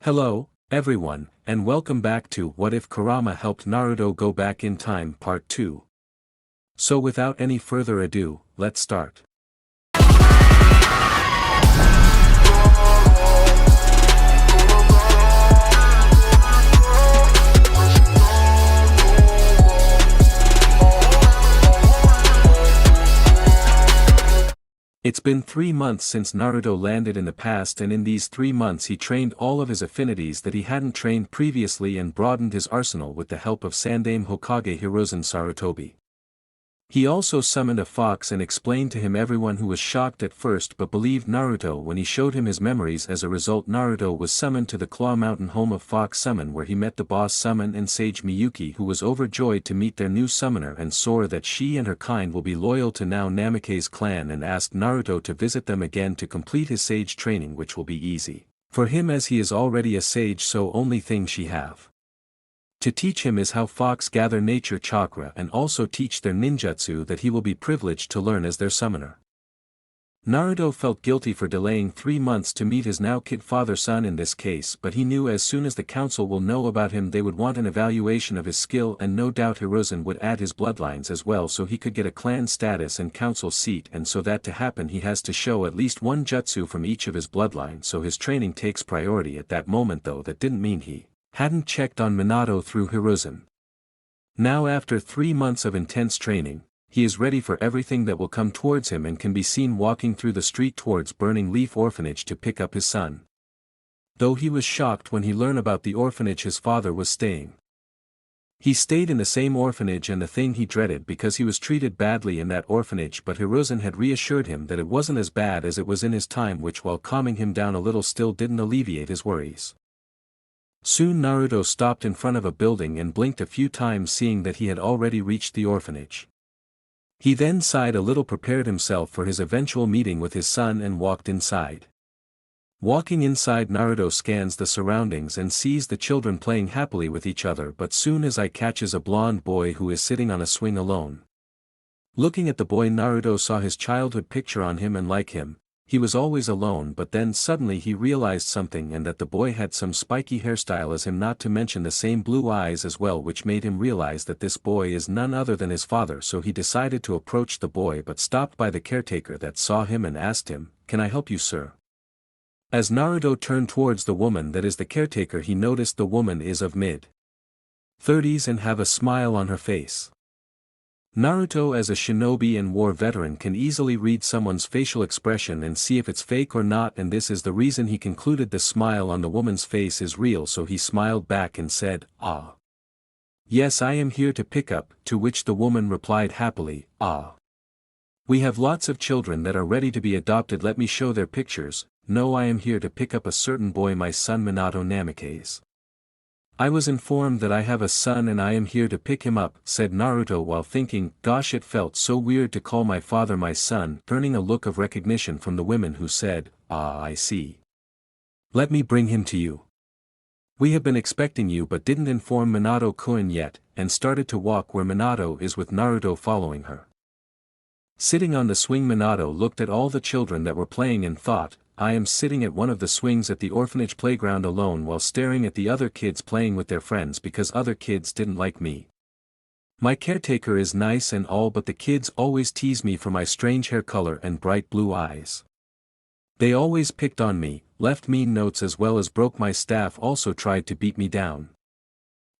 Hello, everyone, and welcome back to What If Kurama Helped Naruto Go Back in Time Part 2. So without any further ado, let's start. It's been 3 months since Naruto landed in the past, and in these 3 months he trained all of his affinities that he hadn't trained previously and broadened his arsenal with the help of Sandaime Hokage Hiruzen Sarutobi. He also summoned a fox and explained to him everyone who was shocked at first but believed Naruto when he showed him his memories. As a result, Naruto was summoned to the Claw Mountain home of Fox Summon, where he met the boss Summon and Sage Miyuki, who was overjoyed to meet their new summoner and swore that she and her kind will be loyal to now Namake's clan, and asked Naruto to visit them again to complete his sage training, which will be easy for him as he is already a sage, so only thing she have to teach him is how fox gather nature chakra and also teach their ninjutsu that he will be privileged to learn as their summoner. Naruto felt guilty for delaying 3 months to meet his now kid father-son in this case, but he knew as soon as the council will know about him they would want an evaluation of his skill, and no doubt Hiruzen would add his bloodlines as well so he could get a clan status and council seat, and so that to happen he has to show at least one jutsu from each of his bloodlines, so his training takes priority at that moment. Though that didn't mean he hadn't checked on Minato through Hiruzen. Now after 3 months of intense training, he is ready for everything that will come towards him and can be seen walking through the street towards Burning Leaf Orphanage to pick up his son. Though he was shocked when he learned about the orphanage his father was staying. He stayed in the same orphanage, and the thing he dreaded because he was treated badly in that orphanage, but Hiruzen had reassured him that it wasn't as bad as it was in his time, which while calming him down a little still didn't alleviate his worries. Soon Naruto stopped in front of a building and blinked a few times, seeing that he had already reached the orphanage. He then sighed a little, prepared himself for his eventual meeting with his son, and walked inside. Walking inside, Naruto scans the surroundings and sees the children playing happily with each other, but soon his eye catches a blonde boy who is sitting on a swing alone. Looking at the boy, Naruto saw his childhood picture on him, and like him, he was always alone, but then suddenly he realized something, and that the boy had some spiky hairstyle as him, not to mention the same blue eyes as well, which made him realize that this boy is none other than his father. So he decided to approach the boy, but stopped by the caretaker that saw him and asked him, "Can I help you, sir?" As Naruto turned towards the woman that is the caretaker, he noticed the woman is of mid-30s and have a smile on her face. Naruto, as a shinobi and war veteran, can easily read someone's facial expression and see if it's fake or not, and this is the reason he concluded the smile on the woman's face is real, so he smiled back and said, "Ah. Yes, I am here to pick up," to which the woman replied happily, "Ah. We have lots of children that are ready to be adopted, let me show their pictures. No, I am here to pick up a certain boy, my son Minato Namake's. I was informed that I have a son and I am here to pick him up," said Naruto while thinking, "Gosh, it felt so weird to call my father my son," turning a look of recognition from the women, who said, "Ah, I see. Let me bring him to you. We have been expecting you but didn't inform Minato-kun yet," and started to walk where Minato is with Naruto following her. Sitting on the swing, Minato looked at all the children that were playing and thought, "I am sitting at one of the swings at the orphanage playground alone while staring at the other kids playing with their friends because other kids didn't like me. My caretaker is nice and all, but the kids always tease me for my strange hair color and bright blue eyes. They always picked on me, left mean notes as well as broke my staff, also tried to beat me down.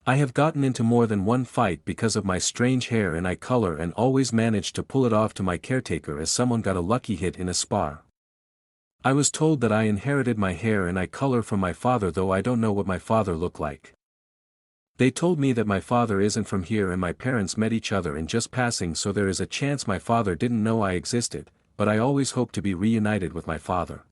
I have gotten into more than one fight because of my strange hair and eye color, and always managed to pull it off to my caretaker as someone got a lucky hit in a spar. I was told that I inherited my hair and eye color from my father, though I don't know what my father looked like. They told me that my father isn't from here and my parents met each other in just passing, so there is a chance my father didn't know I existed, but I always hope to be reunited with my father.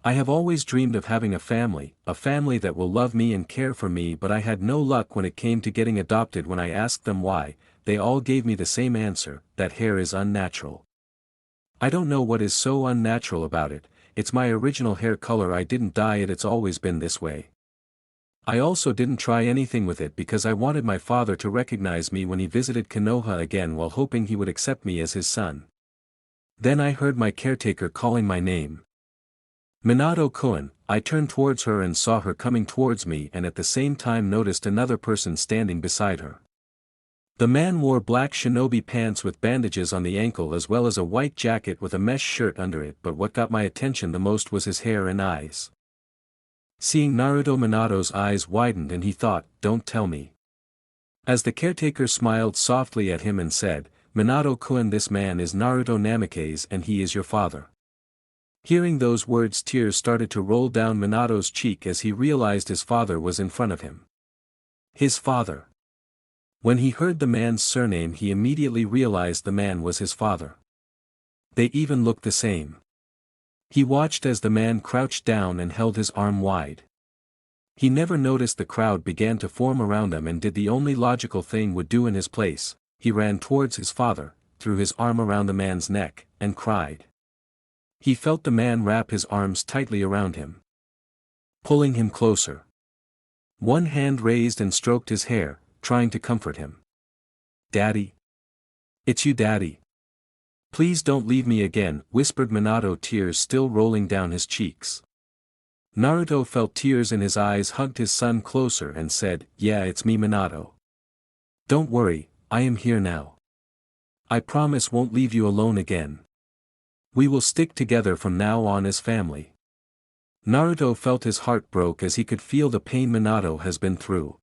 I have always dreamed of having a family that will love me and care for me, but I had no luck when it came to getting adopted. When I asked them why, they all gave me the same answer, that hair is unnatural. I don't know what is so unnatural about it. It's my original hair color, I didn't dye it, it's always been this way. I also didn't try anything with it because I wanted my father to recognize me when he visited Konoha again, while hoping he would accept me as his son. Then I heard my caretaker calling my name. Minato-kun, I turned towards her and saw her coming towards me and at the same time noticed another person standing beside her. The man wore black shinobi pants with bandages on the ankle as well as a white jacket with a mesh shirt under it, but what got my attention the most was his hair and eyes. Seeing Naruto, Minato's eyes widened and he thought, don't tell me. As the caretaker smiled softly at him and said, Minato-kun, this man is Naruto Namikaze and he is your father. Hearing those words, tears started to roll down Minato's cheek as he realized his father was in front of him. His father. When he heard the man's surname he immediately realized the man was his father. They even looked the same. He watched as the man crouched down and held his arm wide. He never noticed the crowd began to form around him and did the only logical thing would do in his place. He ran towards his father, threw his arm around the man's neck, and cried. He felt the man wrap his arms tightly around him, pulling him closer. One hand raised and stroked his hair, trying to comfort him. Daddy? It's you, Daddy. Please don't leave me again, whispered Minato, tears still rolling down his cheeks. Naruto felt tears in his eyes, hugged his son closer and said, yeah, it's me, Minato. Don't worry, I am here now. I promise won't leave you alone again. We will stick together from now on as family. Naruto felt his heart broke as he could feel the pain Minato has been through.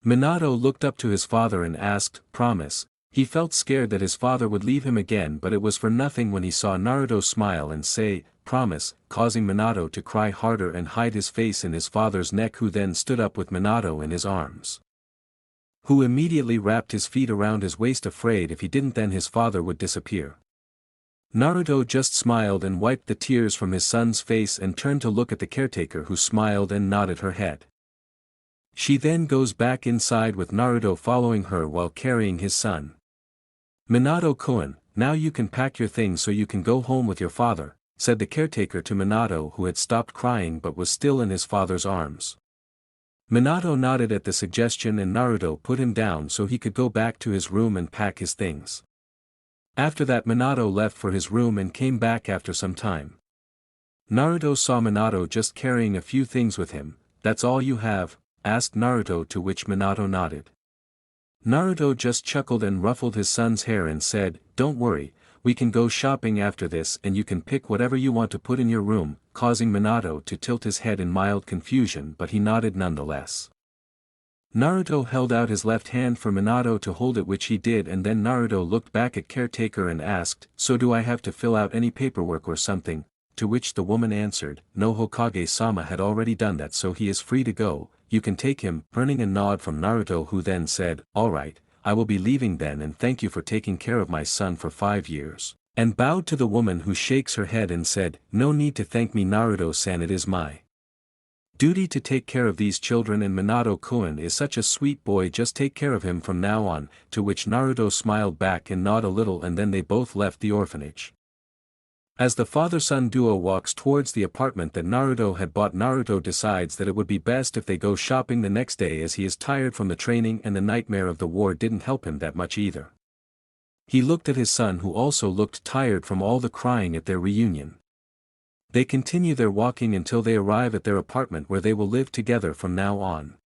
Minato looked up to his father and asked, promise. He felt scared that his father would leave him again, but it was for nothing when he saw Naruto smile and say, promise, causing Minato to cry harder and hide his face in his father's neck, who then stood up with Minato in his arms. Who immediately wrapped his feet around his waist, afraid if he didn't then his father would disappear. Naruto just smiled and wiped the tears from his son's face and turned to look at the caretaker, who smiled and nodded her head. She then goes back inside with Naruto following her while carrying his son. Minato-kun, now you can pack your things so you can go home with your father, said the caretaker to Minato, who had stopped crying but was still in his father's arms. Minato nodded at the suggestion and Naruto put him down so he could go back to his room and pack his things. After that Minato left for his room and came back after some time. Naruto saw Minato just carrying a few things with him. That's all you have? Asked Naruto, to which Minato nodded. Naruto just chuckled and ruffled his son's hair and said, don't worry, we can go shopping after this and you can pick whatever you want to put in your room, causing Minato to tilt his head in mild confusion, but he nodded nonetheless. Naruto held out his left hand for Minato to hold it, which he did, and then Naruto looked back at caretaker and asked, so do I have to fill out any paperwork or something? To which the woman answered, no, Hokage-sama had already done that, so he is free to go, you can take him, earning a nod from Naruto, who then said, alright, I will be leaving then, and thank you for taking care of my son for 5 years, and bowed to the woman, who shakes her head and said, no need to thank me, Naruto-san, it is my duty to take care of these children, and Minato-kun is such a sweet boy, just take care of him from now on, to which Naruto smiled back and nodded a little, and then they both left the orphanage. As the father-son duo walks towards the apartment that Naruto had bought, Naruto decides that it would be best if they go shopping the next day, as he is tired from the training and the nightmare of the war didn't help him that much either. He looked at his son, who also looked tired from all the crying at their reunion. They continue their walking until they arrive at their apartment, where they will live together from now on.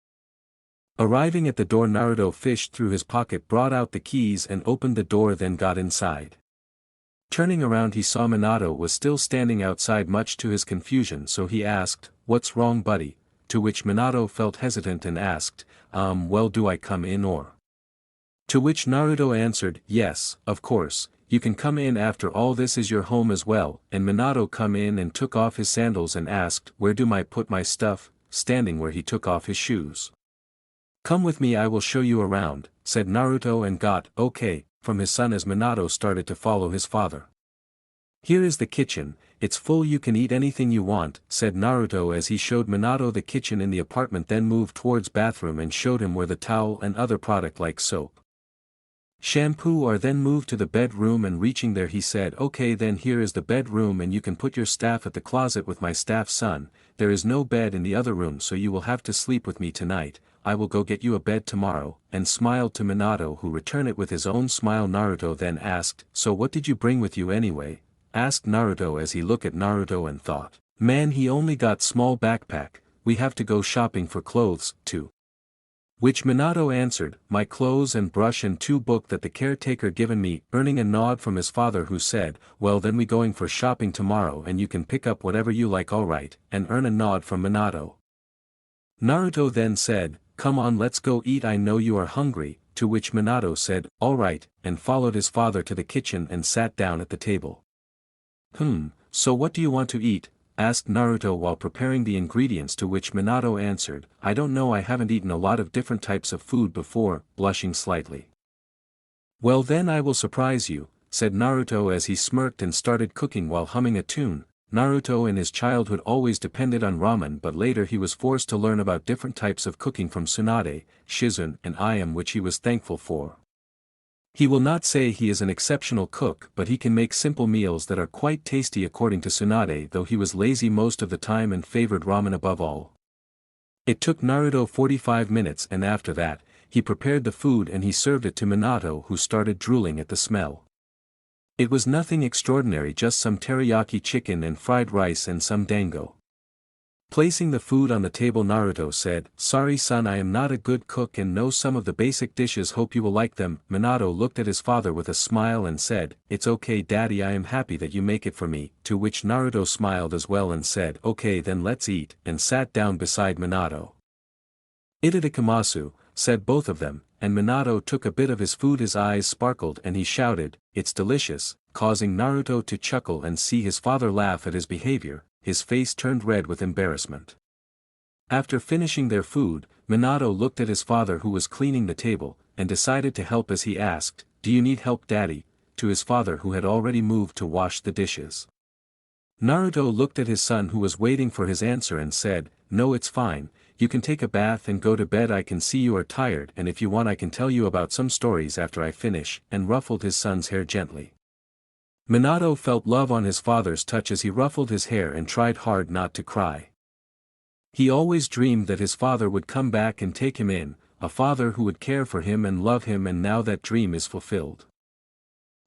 Arriving at the door, Naruto fished through his pocket, brought out the keys and opened the door, then got inside. Turning around he saw Minato was still standing outside, much to his confusion, so he asked, what's wrong, buddy? To which Minato felt hesitant and asked, well, do I come in or? To which Naruto answered, yes, of course, you can come in, after all this is your home as well, and Minato come in and took off his sandals and asked, where do I put my stuff, standing where he took off his shoes. Come with me, I will show you around, said Naruto, and got, okay, from his son as Minato started to follow his father. Here is the kitchen, it's full, you can eat anything you want, said Naruto as he showed Minato the kitchen in the apartment, then moved towards bathroom and showed him where the towel and other product like soap, shampoo are, then moved to the bedroom, and reaching there he said, okay, then here is the bedroom and you can put your staff at the closet with my staff, son, there is no bed in the other room so you will have to sleep with me tonight, I will go get you a bed tomorrow, and smiled to Minato, who returned it with his own smile. Naruto then asked, so what did you bring with you anyway? Asked Naruto as he looked at Naruto and thought, Man, he only got small backpack, we have to go shopping for clothes, too. Which Minato answered, my clothes and brush and 2 book that the caretaker given me, earning a nod from his father who said, well then we going for shopping tomorrow and you can pick up whatever you like alright, and earn a nod from Minato. Naruto then said, come on let's go eat I know you are hungry, to which Minato said, alright, and followed his father to the kitchen and sat down at the table. So what do you want to eat? Asked Naruto while preparing the ingredients, to which Minato answered, I don't know, I haven't eaten a lot of different types of food before, blushing slightly. Well then I will surprise you, said Naruto as he smirked and started cooking while humming a tune. Naruto in his childhood always depended on ramen, but later he was forced to learn about different types of cooking from Tsunade, Shizun and Ayam, which he was thankful for. He will not say he is an exceptional cook, but he can make simple meals that are quite tasty according to Tsunade, though he was lazy most of the time and favored ramen above all. It took Naruto 45 minutes, and after that, he prepared the food and he served it to Minato, who started drooling at the smell. It was nothing extraordinary, just some teriyaki chicken and fried rice and some dango. Placing the food on the table, Naruto said, sorry son, I am not a good cook and know some of the basic dishes, hope you will like them. Minato looked at his father with a smile and said, it's okay daddy, I am happy that you make it for me, to which Naruto smiled as well and said, okay then let's eat, and sat down beside Minato. Itadakimasu, said both of them, and Minato took a bit of his food, his eyes sparkled and he shouted, it's delicious, causing Naruto to chuckle and see his father laugh at his behavior. His face turned red with embarrassment. After finishing their food, Minato looked at his father who was cleaning the table, and decided to help as he asked, do you need help daddy, to his father who had already moved to wash the dishes. Naruto looked at his son who was waiting for his answer and said, no it's fine, you can take a bath and go to bed, I can see you are tired and if you want I can tell you about some stories after I finish, and ruffled his son's hair gently. Minato felt love on his father's touch as he ruffled his hair and tried hard not to cry. He always dreamed that his father would come back and take him in, a father who would care for him and love him, and now that dream is fulfilled.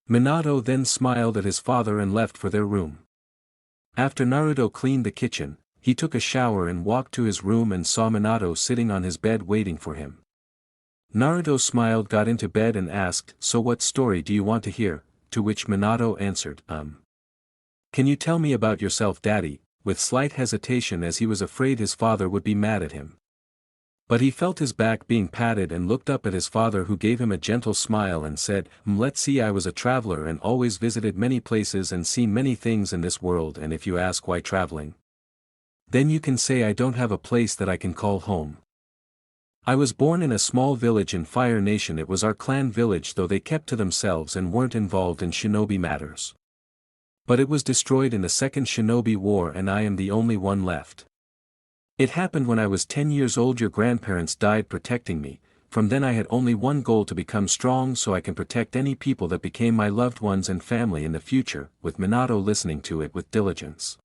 Minato then smiled at his father and left for their room. After Naruto cleaned the kitchen, he took a shower and walked to his room and saw Minato sitting on his bed waiting for him. Naruto smiled, got into bed and asked, so what story do you want to hear? To which Minato answered, Can you tell me about yourself daddy, with slight hesitation as he was afraid his father would be mad at him. But he felt his back being patted and looked up at his father who gave him a gentle smile and said, let's see, I was a traveler and always visited many places and seen many things in this world, and if you ask why traveling, then you can say I don't have a place that I can call home. I was born in a small village in Fire Nation. It was our clan village, though they kept to themselves and weren't involved in shinobi matters. But it was destroyed in the Second Shinobi War and I am the only one left. It happened when I was 10 years old. Your grandparents died protecting me. From then I had only one goal, to become strong so I can protect any people that became my loved ones and family in the future, with Minato listening to it with diligence.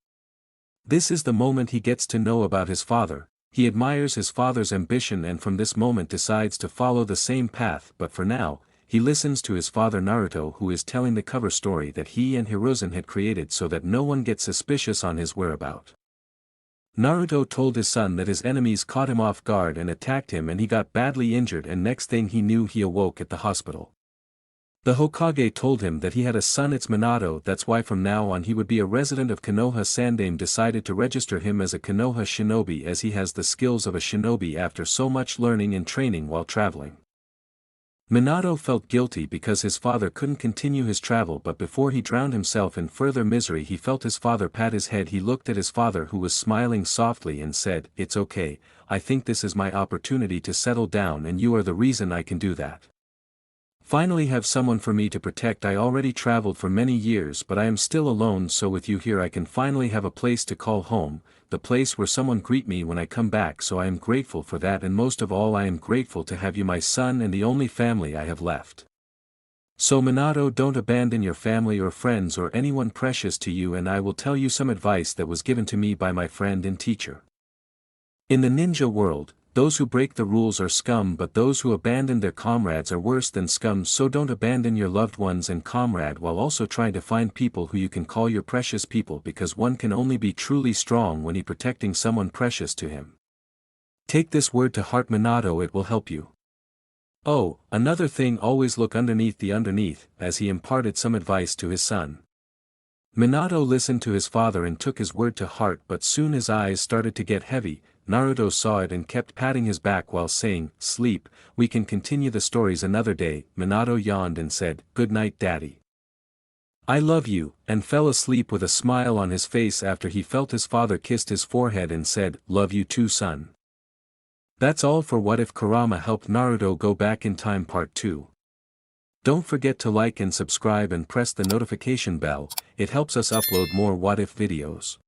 This is the moment he gets to know about his father. He admires his father's ambition and from this moment decides to follow the same path, but for now, he listens to his father Naruto, who is telling the cover story that he and Hiruzen had created so that no one gets suspicious on his whereabouts. Naruto told his son that his enemies caught him off guard and attacked him and he got badly injured, and next thing he knew he awoke at the hospital. The Hokage told him that he had a son, it's Minato, that's why from now on he would be a resident of Konoha. Sandaime decided to register him as a Konoha shinobi as he has the skills of a shinobi after so much learning and training while traveling. Minato felt guilty because his father couldn't continue his travel, but before he drowned himself in further misery he felt his father pat his head. He looked at his father who was smiling softly and said, it's okay, I think this is my opportunity to settle down and you are the reason I can do that. Finally have someone for me to protect. I already traveled for many years but I am still alone, so with you here I can finally have a place to call home, the place where someone greet me when I come back, so I am grateful for that, and most of all I am grateful to have you, my son, and the only family I have left. So Minato, don't abandon your family or friends or anyone precious to you, and I will tell you some advice that was given to me by my friend and teacher. In the ninja world, those who break the rules are scum, but those who abandon their comrades are worse than scum. So don't abandon your loved ones and comrade while also trying to find people who you can call your precious people, because one can only be truly strong when he protecting someone precious to him. Take this word to heart, Minato, it will help you. Oh, another thing, always look underneath the underneath, as he imparted some advice to his son. Minato listened to his father and took his word to heart, but soon his eyes started to get heavy. Naruto saw it and kept patting his back while saying, "Sleep, we can continue the stories another day." Minato yawned and said, "Good night, Daddy. I love you," and fell asleep with a smile on his face after he felt his father kissed his forehead and said, "Love you too, son." That's all for What If Kurama Helped Naruto Go Back in Time Part 2. Don't forget to like and subscribe and press the notification bell, it helps us upload more What If videos.